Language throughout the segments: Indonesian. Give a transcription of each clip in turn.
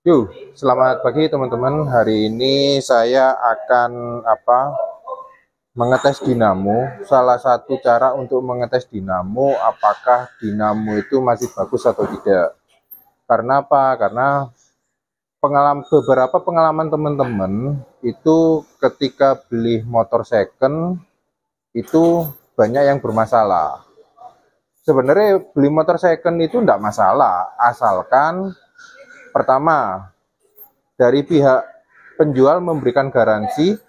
Yuk, selamat pagi teman-teman. Hari ini saya akan mengetes dinamo. Salah satu cara untuk mengetes dinamo, apakah dinamo itu masih bagus atau tidak. Karena apa? Karena beberapa pengalaman teman-teman itu ketika beli motor second itu banyak yang bermasalah. Sebenarnya beli motor second itu tidak masalah, asalkan pertama dari pihak penjual memberikan garansi,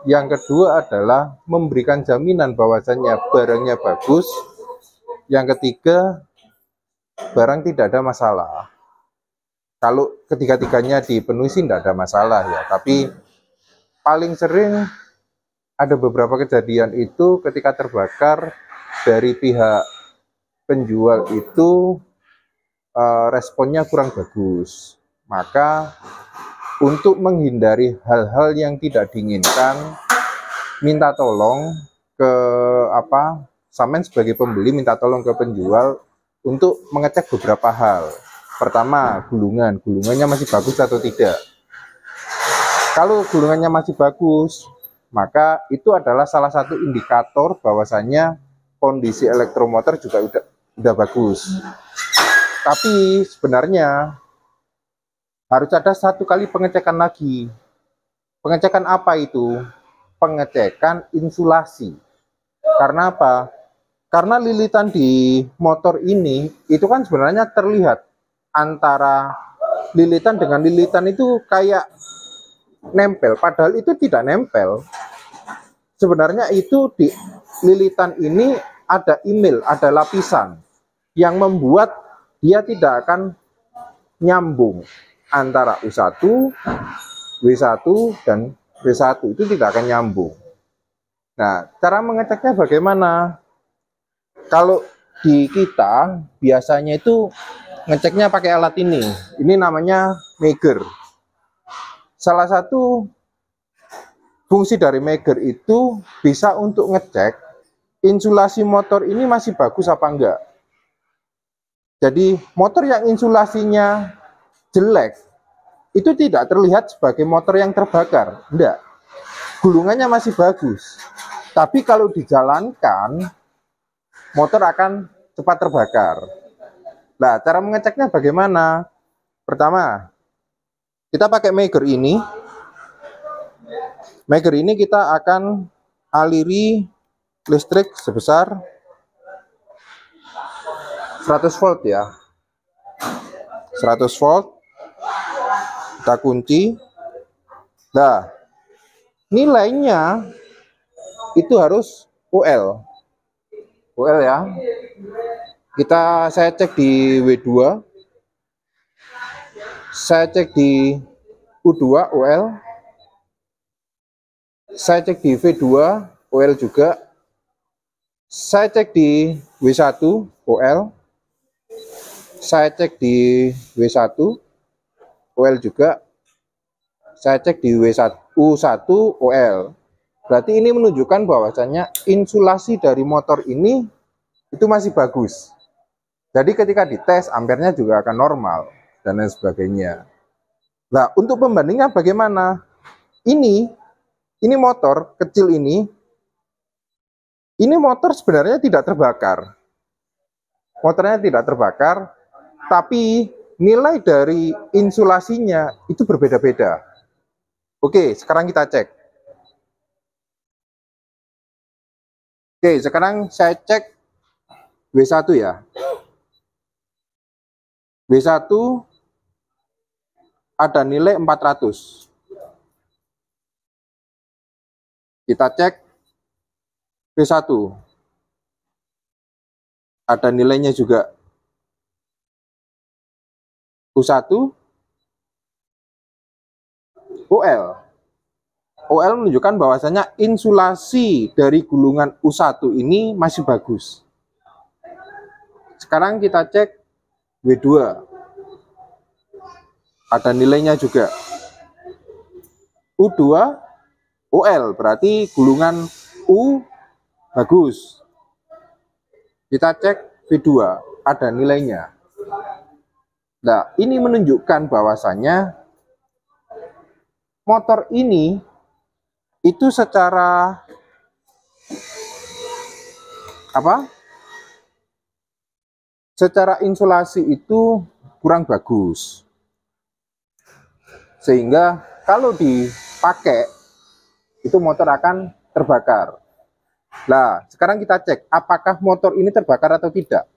yang kedua adalah memberikan jaminan bahwasannya barangnya bagus, yang ketiga barang tidak ada masalah. Kalau ketiga-tiganya dipenuhi sih tidak ada masalah ya, tapi paling sering ada beberapa kejadian itu ketika terbakar dari pihak penjual itu responnya kurang bagus. Maka untuk menghindari hal-hal yang tidak diinginkan, minta tolong ke Samen sebagai pembeli minta tolong ke penjual untuk mengecek beberapa hal. Pertama, gulungannya masih bagus atau tidak. Kalau gulungannya masih bagus, maka itu adalah salah satu indikator bahwasannya kondisi elektromotor juga udah bagus. Tapi sebenarnya harus ada satu kali pengecekan lagi. Pengecekan apa itu? Pengecekan insulasi. Karena apa? Karena lilitan di motor ini itu kan sebenarnya terlihat antara lilitan dengan lilitan itu kayak nempel, padahal itu tidak nempel. Sebenarnya itu di lilitan ini ada email, ada lapisan yang membuat dia tidak akan nyambung antara U1, W1 dan W1 itu tidak akan nyambung. Nah, cara mengeceknya bagaimana? Kalau di kita biasanya itu ngeceknya pakai alat ini. Ini namanya Megger. Salah satu fungsi dari Megger itu bisa untuk ngecek insulasi motor ini masih bagus apa enggak. Jadi motor yang insulasinya jelek itu tidak terlihat sebagai motor yang terbakar. Enggak. Gulungannya masih bagus. Tapi kalau dijalankan motor akan cepat terbakar. Nah, cara mengeceknya bagaimana? Pertama, kita pakai Megger ini. Megger ini kita akan aliri listrik sebesar 100 volt ya. 100 volt. Kita kunci. Nah, nilainya itu harus UL. UL ya. Saya cek di W2. Saya cek di U2 UL. Saya cek di V2 UL juga. Saya cek di W1 UL. Saya cek di W1 UL juga. Saya cek di U1 UL. Berarti ini menunjukkan bahwasannya insulasi dari motor ini itu masih bagus. Jadi ketika dites ampernya juga akan normal dan lain sebagainya. Nah, untuk pembandingnya bagaimana? Ini motor kecil ini motor sebenarnya tidak terbakar. Motornya tidak terbakar, tapi nilai dari insulasinya itu berbeda-beda. Oke, sekarang kita cek. Oke, sekarang saya cek W1 ya. W1 ada nilai 400. Kita cek W1. Ada nilainya juga. U1 UL. UL menunjukkan bahwasanya insulasi dari gulungan U1 ini masih bagus. Sekarang kita cek W2. Ada nilainya juga. U2 UL, berarti gulungan U bagus. Kita cek V2, ada nilainya. Nah, ini menunjukkan bahwasannya motor ini itu secara apa? Secara insulasi itu kurang bagus. Sehingga kalau dipakai itu motor akan terbakar. Nah, sekarang kita cek apakah motor ini terbakar atau tidak.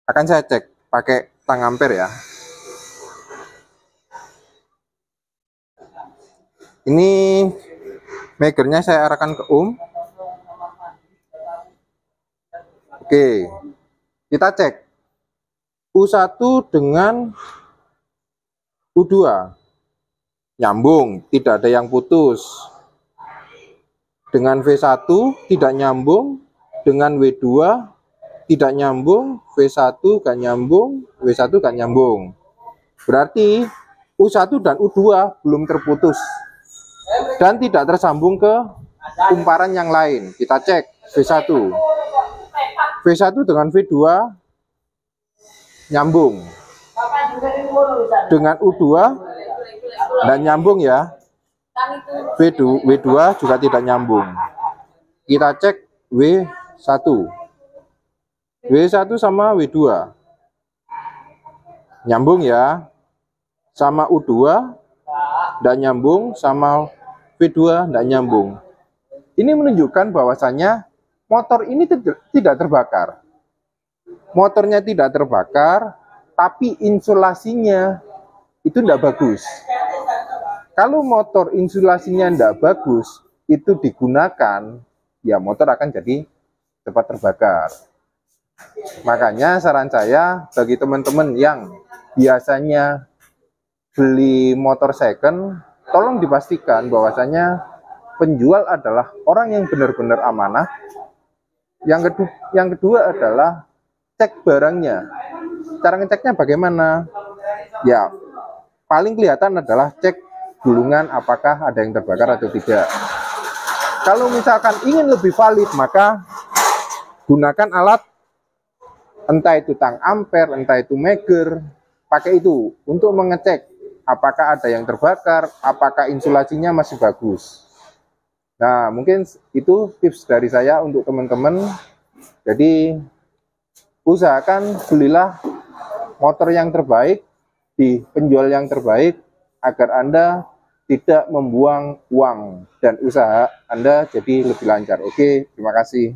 Akan saya cek pakai tang ampere ya. Ini megernya saya arahkan ke ohm. Oke, kita cek U1 dengan U2 nyambung, tidak ada yang putus. Dengan V1 tidak nyambung, dengan W2 tidak nyambung, V1 gak nyambung, W1 gak nyambung. Berarti U1 dan U2 belum terputus dan tidak tersambung ke kumparan yang lain. Kita cek V1. V1 dengan V2 nyambung. Dengan U2 dan nyambung ya. W2 juga tidak nyambung. Kita cek W1. W1 sama W2 nyambung ya. Sama U2 tidak nyambung, sama V2 tidak nyambung. Ini menunjukkan bahwasannya motor ini tidak terbakar. Motornya tidak terbakar, tapi insulasinya itu tidak bagus. Kalau motor insulasinya tidak bagus, itu digunakan, ya motor akan jadi cepat terbakar. Makanya saran saya bagi teman-teman yang biasanya beli motor second, tolong dipastikan bahwasanya penjual adalah orang yang benar-benar amanah. Yang kedua adalah cek barangnya. Cara ngeceknya bagaimana? Ya, paling kelihatan adalah cek gulungan apakah ada yang terbakar atau tidak. Kalau misalkan ingin lebih valid, maka gunakan alat, entah itu tang ampere, entah itu meger, pakai itu untuk mengecek apakah ada yang terbakar, apakah insulasinya masih bagus. Nah, mungkin itu tips dari saya untuk teman-teman. Jadi, usahakan belilah motor yang terbaik di penjual yang terbaik agar Anda tidak membuang uang dan usaha Anda jadi lebih lancar. Oke, terima kasih.